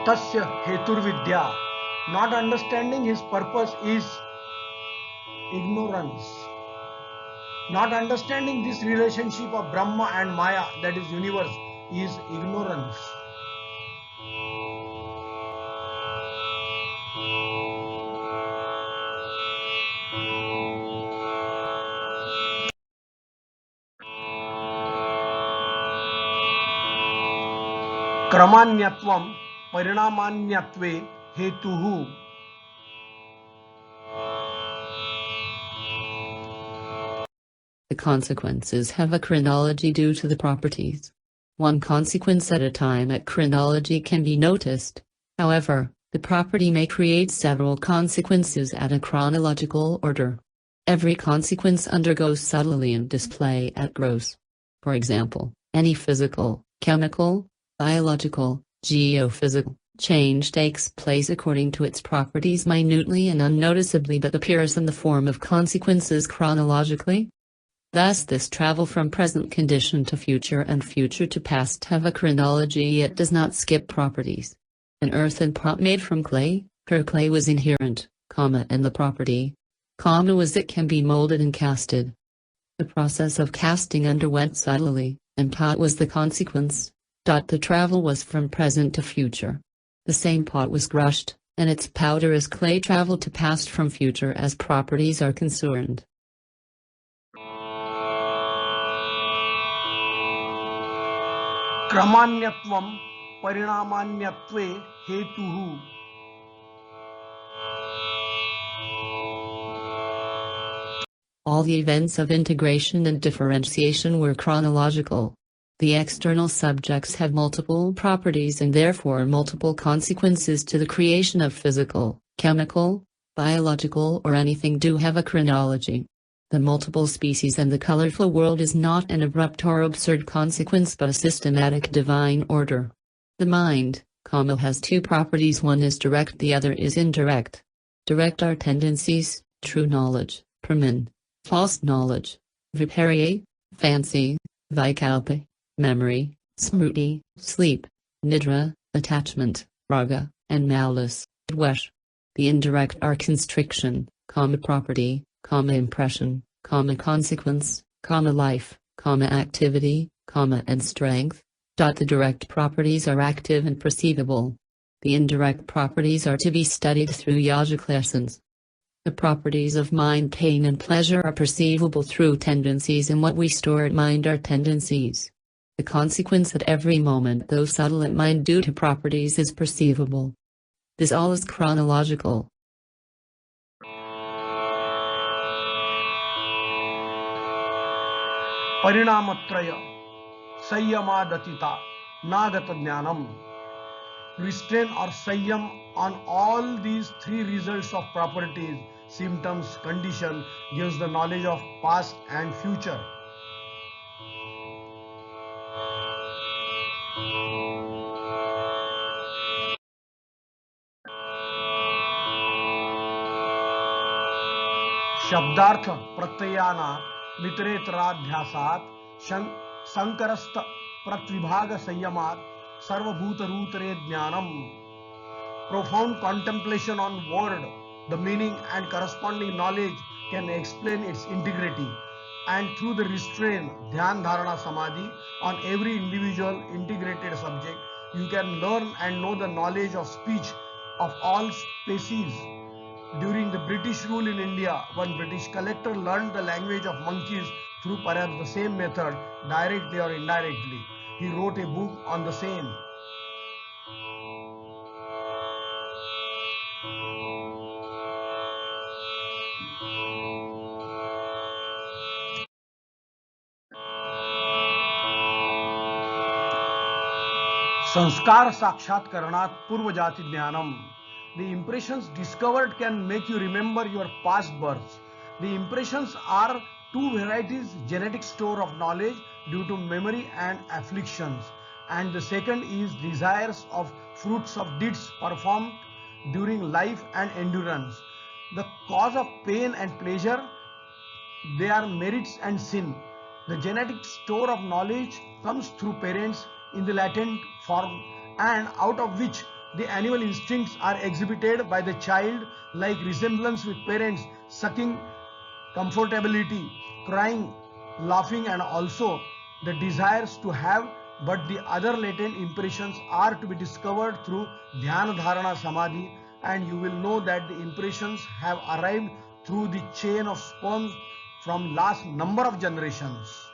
Tasya heturvidya. Not understanding his purpose is ignorance. Not understanding this relationship of Brahma and Maya, that is universe, is ignorance. Kramanyatvam parinamanyatve hetuhu. The consequences have a chronology due to the properties. One consequence at a time at chronology can be noticed. However, the property may create several consequences at a chronological order. Every consequence undergoes subtly in display at gross. For example, any physical, chemical, biological, geophysical change takes place according to its properties minutely and unnoticeably but appears in the form of consequences chronologically. Thus this travel from present condition to future and future to past have a chronology yet does not skip properties. An earthen pot made from clay, her clay was inherent, in the property, was it can be molded and casted. The process of casting underwent subtly, and pot was the consequence. The travel was from present to future. The same pot was crushed, and its powder as clay traveled to past from future as properties are concerned. Kramanyatvam parinamanyatve hetuhu. All the events of integration and differentiation were chronological. The external subjects have multiple properties and therefore multiple consequences to the creation of physical, chemical, biological or anything do have a chronology. The multiple species and the colorful world is not an abrupt or absurd consequence but a systematic divine order. The mind, has two properties, one is direct, the other is indirect. Direct are tendencies, true knowledge, praman, false knowledge, viparya, fancy, vikalpa, memory, smriti, sleep, nidra, attachment, raga, and malice, dvesh. The indirect are constriction, property, impression, consequence, life, activity, and strength. The direct properties are active and perceivable. The indirect properties are to be studied through yogic lessons. The properties of mind, pain and pleasure are perceivable through tendencies, and what we store at mind are tendencies. The consequence at every moment, though subtle at mind due to properties, is perceivable. This all is chronological. Parinamatraya Sayyamadhatita Nagata Jnanam. Restrain or Sayyam on all these three results of properties, symptoms, condition, gives the knowledge of past and future. शब्दार्थ प्रत्ययाना वितरेतराध्यासात संकरस्त प्रत्विभाग संयमात सर्वभूत रूतरे ज्ञानम. Profound contemplation on word, the meaning and corresponding knowledge can explain its integrity, and through the restraint, dhyan dharana samadhi on every individual integrated subject, you can learn and know the knowledge of speech of all species. During the British rule in India, one British collector learned the language of monkeys through perhaps the same method, directly or indirectly. He wrote a book on the same. Sanskar Sakshatkaranat Purvajati Jnanam. The impressions discovered can make you remember your past births. The impressions are two varieties: genetic store of knowledge due to memory and afflictions, and the second is desires of fruits of deeds performed during life and endurance. The cause of pain and pleasure, they are merits and sin. The genetic store of knowledge comes through parents in the latent form, and out of which The animal instincts are exhibited by the child, like resemblance with parents, sucking, comfortability, crying, laughing, and also the desires to have. But the other latent impressions are to be discovered through Dhyana Dharana Samadhi, and you will know that the impressions have arrived through the chain of sperms from last number of generations.